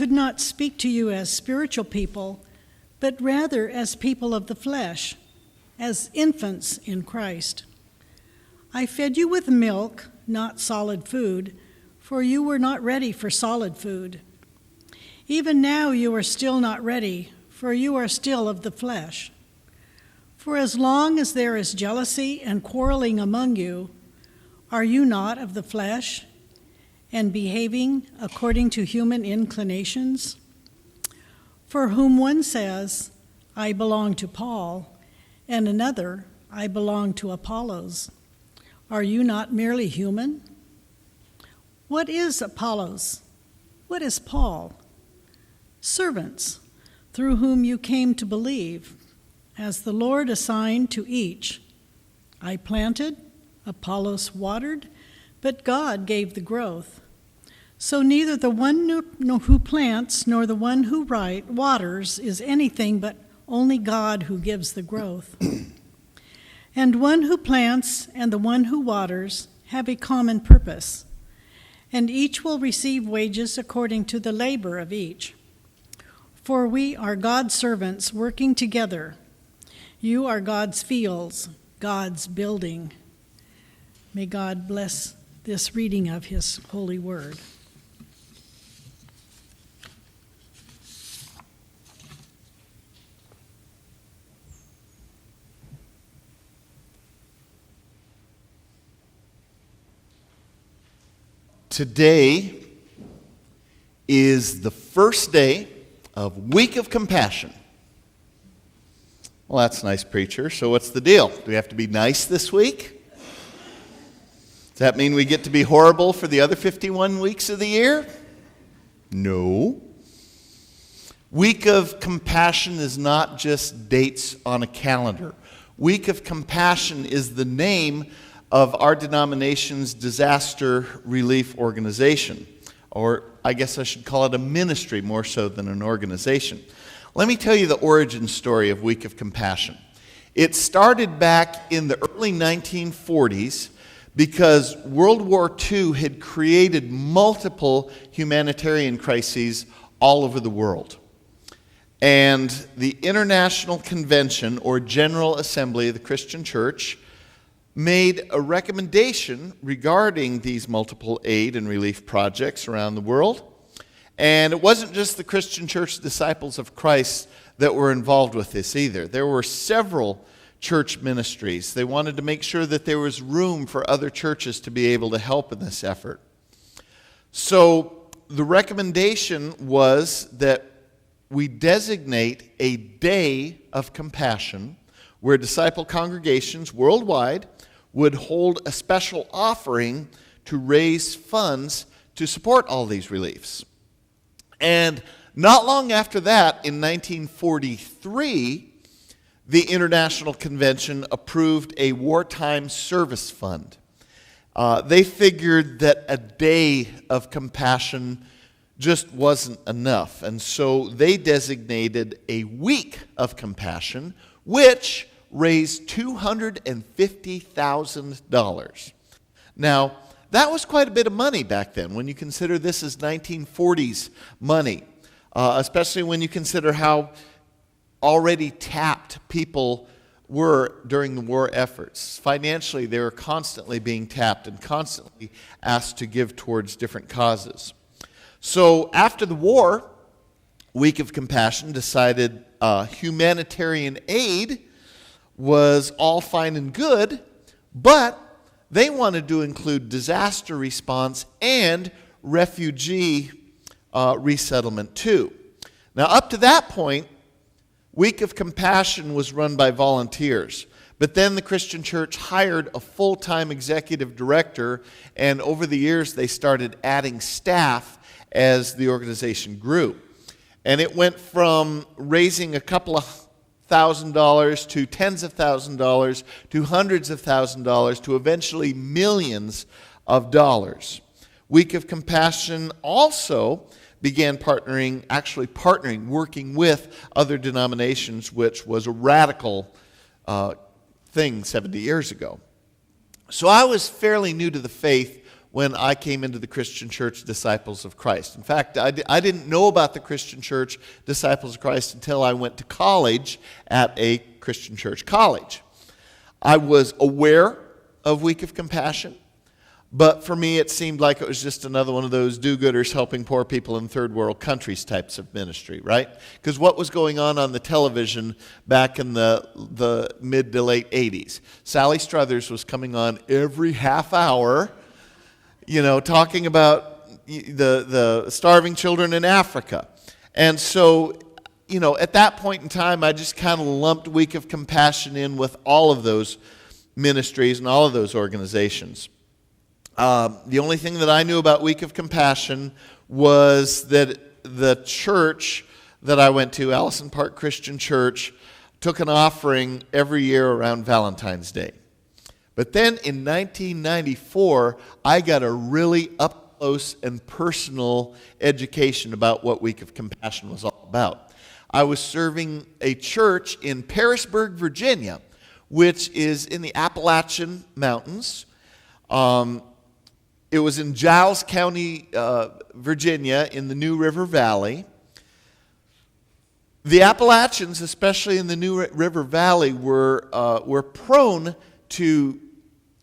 could not speak to you as spiritual people, but rather as people of the flesh, as infants in Christ. I fed you with milk, not solid food, for you were not ready for solid food. Even now you are still not ready, for you are still of the flesh. For as long as there is jealousy and quarreling among you, are you not of the flesh, and behaving according to human inclinations? For whom one says, I belong to Paul, and another, I belong to Apollos. Are you not merely human? What is Apollos? What is Paul? Servants, through whom you came to believe, as the Lord assigned to each. I planted, Apollos watered, but God gave the growth. So neither the one who plants nor the one who waters is anything but only God who gives the growth. And one who plants and the one who waters have a common purpose, and each will receive wages according to the labor of each. For we are God's servants working together. You are God's fields, God's building. May God bless this reading of his holy word. Today is the first day of Week of Compassion. Well, that's nice, preacher. So what's the deal? Do we have to be nice this week? Does that mean we get to be horrible for the other 51 weeks of the year? No. Week of Compassion is not just dates on a calendar. Week of Compassion is the name of our denomination's disaster relief organization, or I guess I should call it a ministry more so than an organization. Let me tell you the origin story of Week of Compassion. It started back in the early 1940s because World War II had created multiple humanitarian crises all over the world. And the International Convention, or General Assembly of the Christian Church, made a recommendation regarding these multiple aid and relief projects around the world. And it wasn't just the Christian Church Disciples of Christ that were involved with this either. There were several church ministries. They wanted to make sure that there was room for other churches to be able to help in this effort. So the recommendation was that we designate a day of compassion where disciple congregations worldwide would hold a special offering to raise funds to support all these reliefs. And not long after that, in 1943, the International Convention approved a wartime service fund. They figured that a day of compassion just wasn't enough, and so they designated a week of compassion, which raised $250,000. Now, that was quite a bit of money back then when you consider this is 1940s money, especially when you consider how already tapped people were during the war efforts. Financially, they were constantly being tapped and constantly asked to give towards different causes. So after the war, Week of Compassion decided humanitarian aid was all fine and good, but they wanted to include disaster response and refugee resettlement too. Now, up to that point, Week of Compassion was run by volunteers, but then the Christian Church hired a full-time executive director, and over the years they started adding staff as the organization grew. And it went from raising a couple of $1,000 to tens of thousands of dollars to hundreds of thousands of dollars to eventually millions of dollars. Week of Compassion also began working with other denominations, which was a radical thing 70 years ago. So I was fairly new to the faith when I came into the Christian Church Disciples of Christ. In fact, I didn't know about the Christian Church Disciples of Christ until I went to college at a Christian church college. I was aware of Week of Compassion, but for me it seemed like it was just another one of those do-gooders helping poor people in third world countries types of ministry, right? Because what was going on the television back in the mid to late 80s? Sally Struthers was coming on every half hour, talking about the starving children in Africa. And so, at that point in time, I just kind of lumped Week of Compassion in with all of those ministries and all of those organizations. The only thing that I knew about Week of Compassion was that the church that I went to, Allison Park Christian Church, took an offering every year around Valentine's Day. But then in 1994, I got a really up-close and personal education about what Week of Compassion was all about. I was serving a church in Pearisburg, Virginia, which is in the Appalachian Mountains. It was in Giles County, Virginia, in the New River Valley. The Appalachians, especially in the New River Valley, were prone to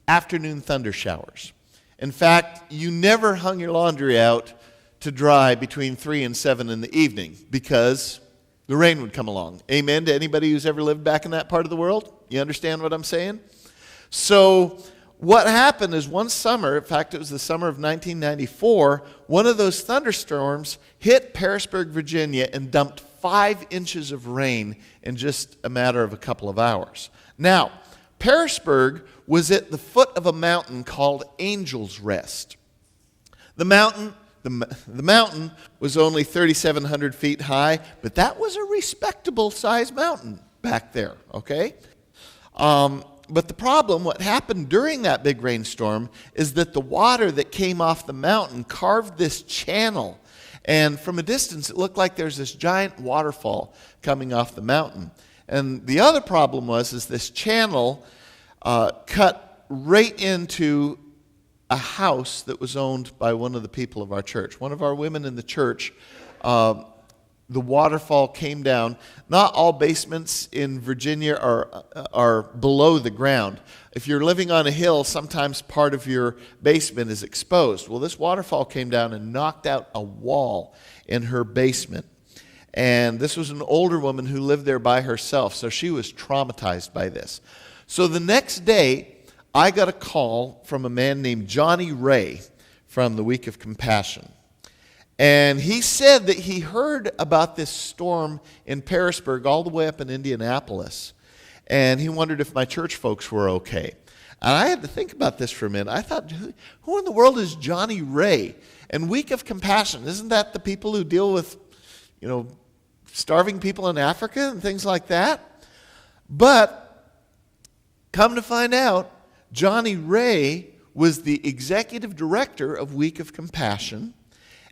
afternoon thunder showers. In fact, you never hung your laundry out to dry between 3 and 7 in the evening because the rain would come along. Amen to anybody who's ever lived back in that part of the world? You understand what I'm saying? So what happened is one summer, in fact it was the summer of 1994, one of those thunderstorms hit Pearisburg, Virginia and dumped 5 inches of rain in just a matter of a couple of hours. Now, Pearisburg was at the foot of a mountain called Angel's Rest. The mountain was only 3,700 feet high, but that was a respectable sized mountain back there, okay? But the problem, what happened during that big rainstorm, is that the water that came off the mountain carved this channel. And from a distance, it looked like there's this giant waterfall coming off the mountain. And the other problem is this channel cut right into a house that was owned by one of the people of our church. One of our women in the church, the waterfall came down. Not all basements in Virginia are below the ground. If you're living on a hill, sometimes part of your basement is exposed. Well, this waterfall came down and knocked out a wall in her basement. And this was an older woman who lived there by herself, so she was traumatized by this. So the next day, I got a call from a man named Johnny Ray from the Week of Compassion. And he said that he heard about this storm in Pearisburg all the way up in Indianapolis. And he wondered if my church folks were okay. And I had to think about this for a minute. I thought, who in the world is Johnny Ray? And Week of Compassion, isn't that the people who deal with, starving people in Africa and things like that? But come to find out, Johnny Ray was the executive director of Week of Compassion,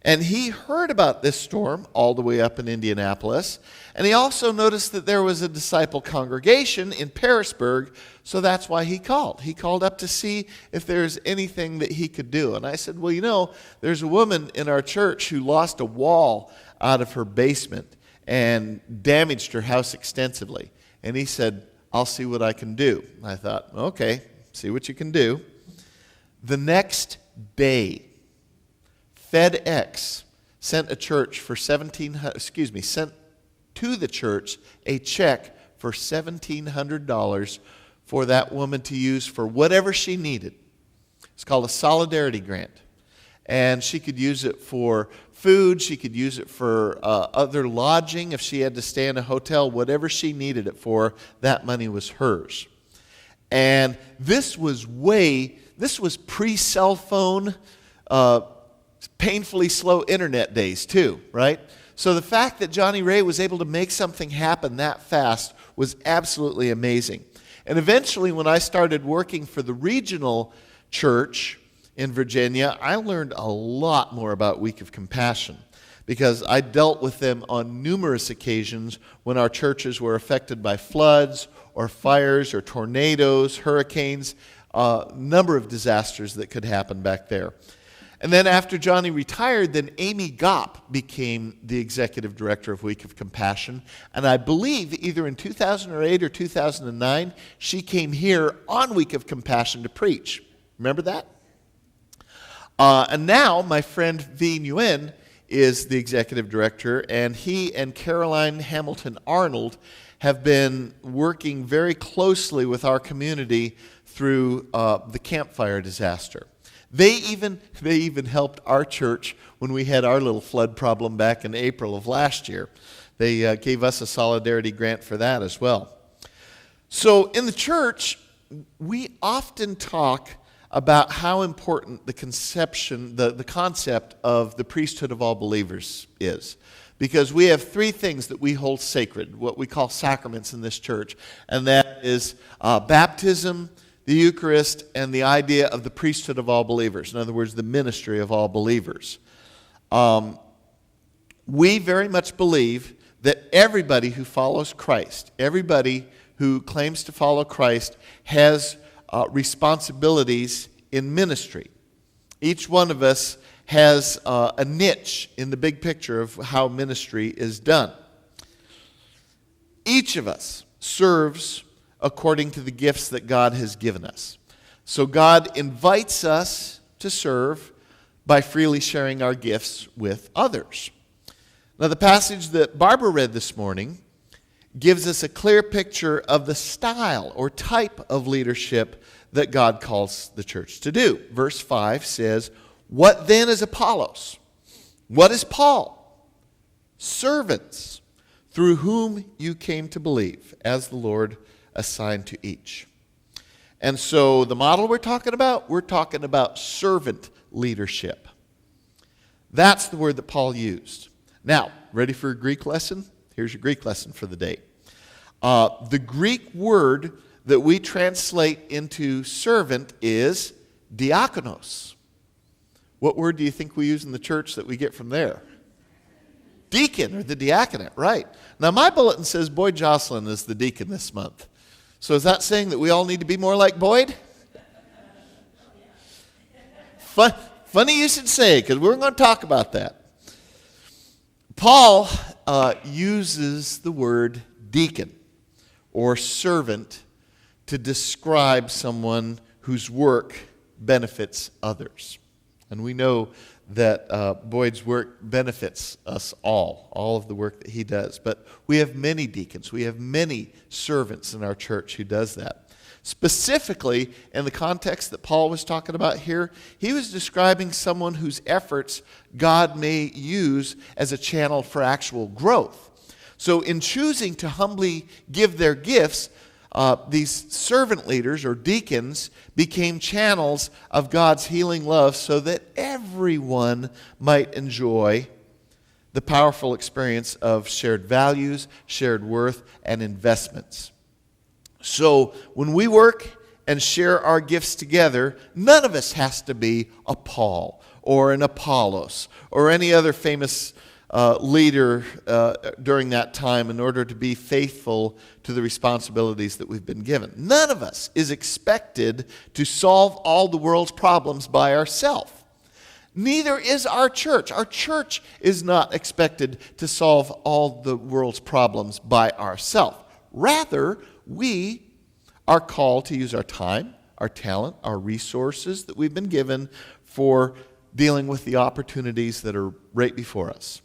and he heard about this storm all the way up in Indianapolis, and he also noticed that there was a disciple congregation in Pearisburg, so that's why he called. He called up to see if there's anything that he could do. And I said, well, there's a woman in our church who lost a wall out of her basement and damaged her house extensively. And he said, I'll see what I can do. And I thought, okay, see what you can do. The next day, FedEx sent to the church a check for $1,700 for that woman to use for whatever she needed. It's called a solidarity grant. And she could use it for food, she could use it for other lodging, if she had to stay in a hotel, whatever she needed it for, that money was hers. And this was pre-cell phone, painfully slow internet days too, right? So the fact that Johnny Ray was able to make something happen that fast was absolutely amazing. And eventually when I started working for the regional church in Virginia, I learned a lot more about Week of Compassion because I dealt with them on numerous occasions when our churches were affected by floods or fires or tornadoes, hurricanes. number of disasters that could happen back there. And then after Johnny retired, then Amy Gopp became the executive director of Week of Compassion. And I believe either in 2008 or 2009, she came here on Week of Compassion to preach. Remember that? And now my friend V. Nguyen is the executive director, and he and Caroline Hamilton Arnold have been working very closely with our community through the campfire disaster. They even helped our church when we had our little flood problem back in April of last year. They gave us a solidarity grant for that as well. So in the church, we often talk about how important the concept of the priesthood of all believers is. Because we have three things that we hold sacred, what we call sacraments in this church, and that is baptism, the Eucharist, and the idea of the priesthood of all believers. In other words, the ministry of all believers. We very much believe that everybody who follows Christ, everybody who claims to follow Christ, has responsibilities in ministry. Each one of us has a niche in the big picture of how ministry is done. Each of us serves according to the gifts that God has given us. So God invites us to serve by freely sharing our gifts with others. Now, the passage that Barbara read this morning gives us a clear picture of the style or type of leadership that God calls the church to do. Verse 5 says, "What then is Apollos? What is Paul? Servants, through whom you came to believe, as the Lord assigned to each." And so the model we're talking about servant leadership. That's the word that Paul used. Now, ready for a Greek lesson? Here's your Greek lesson for the day. The Greek word that we translate into servant is diakonos. What word do you think we use in the church that we get from there? Deacon, or the diaconate, right. Now, my bulletin says Boyd Jocelyn is the deacon this month. So is that saying that we all need to be more like Boyd? Funny you should say, because we're going to talk about that. Paul uses the word deacon or servant to describe someone whose work benefits others. And we know that Boyd's work benefits us all of the work that he does. But we have many deacons. We have many servants in our church who does that. Specifically, in the context that Paul was talking about here, he was describing someone whose efforts God may use as a channel for actual growth. So in choosing to humbly give their gifts, these servant leaders or deacons became channels of God's healing love so that everyone might enjoy the powerful experience of shared values, shared worth, and investments. So when we work and share our gifts together, none of us has to be a Paul or an Apollos or any other famous leader during that time in order to be faithful to the responsibilities that we've been given. None of us is expected to solve all the world's problems by ourselves. Neither is our church. Our church is not expected to solve all the world's problems by ourselves. Rather, we are called to use our time, our talent, our resources that we've been given for dealing with the opportunities that are right before us.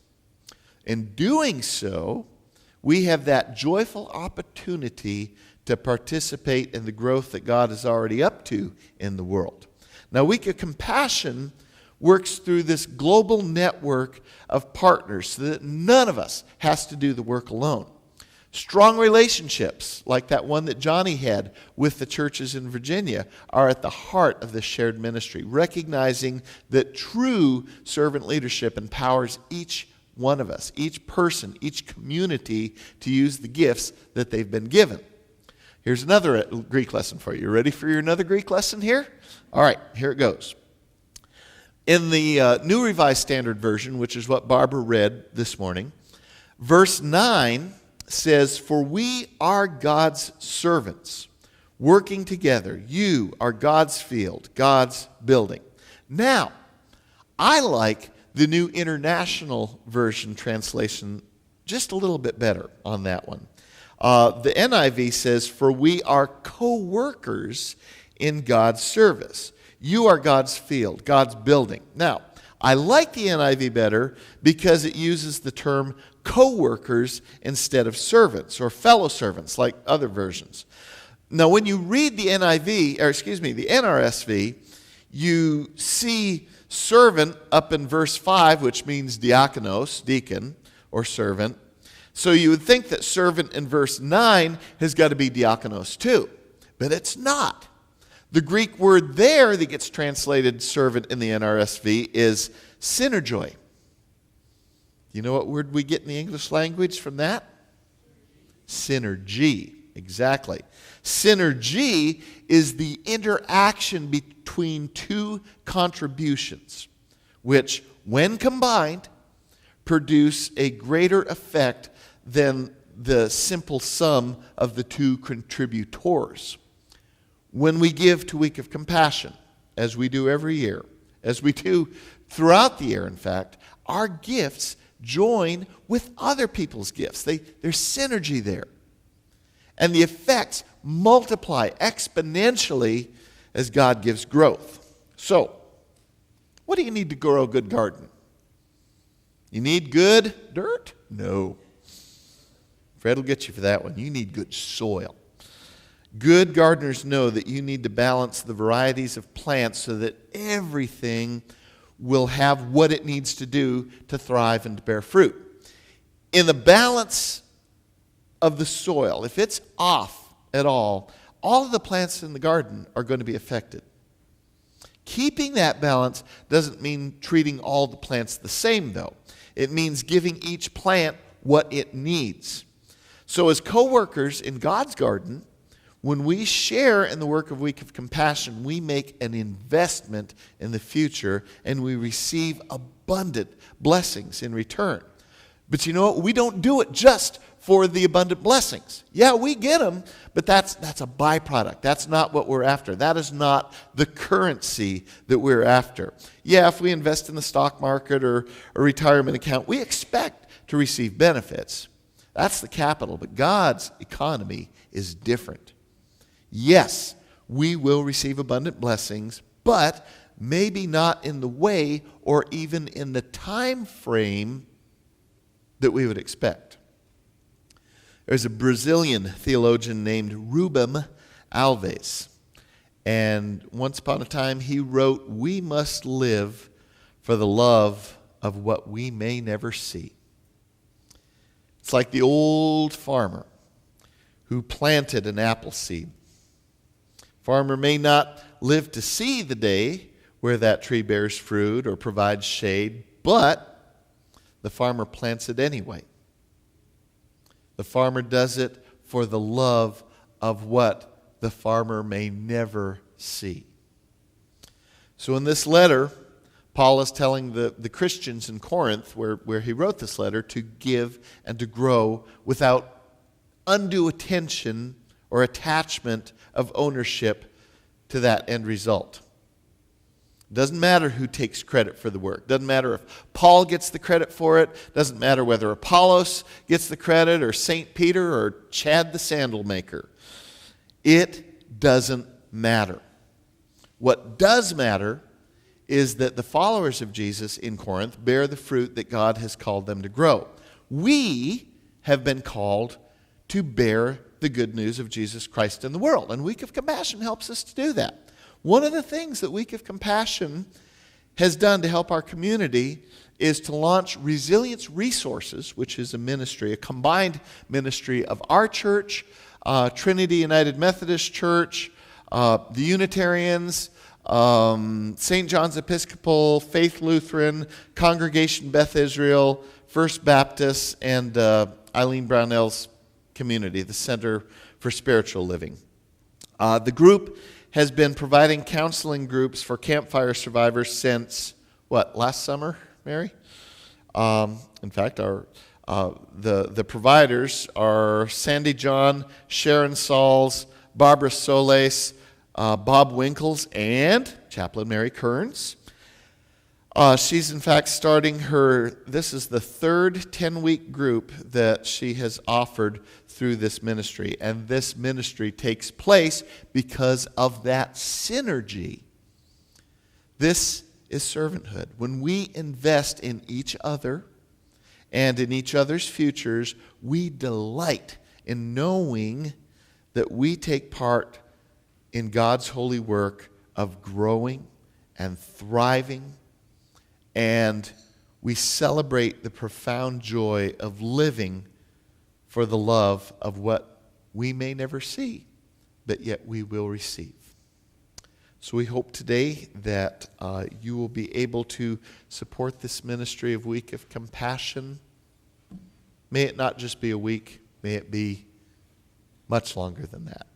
In doing so, we have that joyful opportunity to participate in the growth that God is already up to in the world. Now, Week of Compassion works through this global network of partners so that none of us has to do the work alone. Strong relationships, like that one that Johnny had with the churches in Virginia, are at the heart of this shared ministry, recognizing that true servant leadership empowers each one of us, each person, each community to use the gifts that they've been given. Here's another Greek lesson for you. You ready for your another Greek lesson here? All right, here it goes. In the New Revised Standard Version, which is what Barbara read this morning, verse 9 says, "For we are God's servants, working together. You are God's field, God's building. Now, I like the New International Version translation just a little bit better on that one. The NIV says, "For we are co-workers in God's service." You are God's field, God's building. Now, I like the NIV better because it uses the term co-workers instead of servants or fellow servants like other versions. Now, when you read the the NRSV, you see servant up in verse 5, which means diakonos, deacon, or servant. So you would think that servant in verse 9 has got to be diakonos too, but it's not. The Greek word there that gets translated servant in the NRSV is synergoi. You know what word we get in the English language from that? Synergy, exactly. Synergy is the interaction between two contributions, which, when combined, produce a greater effect than the simple sum of the two contributors. When we give to Week of Compassion, as we do every year, as we do throughout the year, in fact, our gifts join with other people's gifts. There's synergy there. And the effects multiply exponentially as God gives growth. So, what do you need to grow a good garden? You need good dirt? No. Fred will get you for that one. You need good soil. Good gardeners know that you need to balance the varieties of plants so that everything will have what it needs to do to thrive and to bear fruit. In the balance of the soil, if it's off at all of the plants in the garden are going to be affected. Keeping that balance doesn't mean treating all the plants the same, though. It means giving each plant what it needs. So as co-workers in God's garden, when we share in the work of Week of Compassion, we make an investment in the future and we receive abundant blessings in return. But you know what? We don't do it just for the abundant blessings. Yeah, we get them, but that's a byproduct. That's not what we're after. That is not the currency that we're after. Yeah, if we invest in the stock market or a retirement account, we expect to receive benefits. That's the capital, but God's economy is different. Yes, we will receive abundant blessings, but maybe not in the way or even in the time frame that we would expect. There's a Brazilian theologian named Rubem Alves, and once upon a time he wrote, "We must live for the love of what we may never see." It's like the old farmer who planted an apple seed. Farmer may not live to see the day where that tree bears fruit or provides shade, but the farmer plants it anyway. The farmer does it for the love of what the farmer may never see. So in this letter, Paul is telling the Christians in Corinth, where he wrote this letter, to give and to grow without undue attention or attachment of ownership to that end result. Doesn't matter who takes credit for the work. Doesn't matter if Paul gets the credit for it. Doesn't matter whether Apollos gets the credit or St. Peter or Chad the sandal maker. It doesn't matter. What does matter is that the followers of Jesus in Corinth bear the fruit that God has called them to grow. We have been called to bear the good news of Jesus Christ in the world. And Week of Compassion helps us to do that. One of the things that Week of Compassion has done to help our community is to launch Resilience Resources, which is a ministry, a combined ministry of our church, Trinity United Methodist Church, the Unitarians, St. John's Episcopal, Faith Lutheran, Congregation Beth Israel, First Baptist, and Eileen Brownell's community, the Center for Spiritual Living. The group has been providing counseling groups for campfire survivors since, last summer, Mary? In fact, the providers are Sandy John, Sharon Sauls, Barbara Solis, Bob Winkles, and Chaplain Mary Kearns. She's in fact starting this is the third 10-week group that she has offered through this ministry. And this ministry takes place because of that synergy. This is servanthood. When we invest in each other and in each other's futures, we delight in knowing that we take part in God's holy work of growing and thriving, and we celebrate the profound joy of living for the love of what we may never see, but yet we will receive. So we hope today that you will be able to support this ministry of Week of Compassion. May it not just be a week, may it be much longer than that.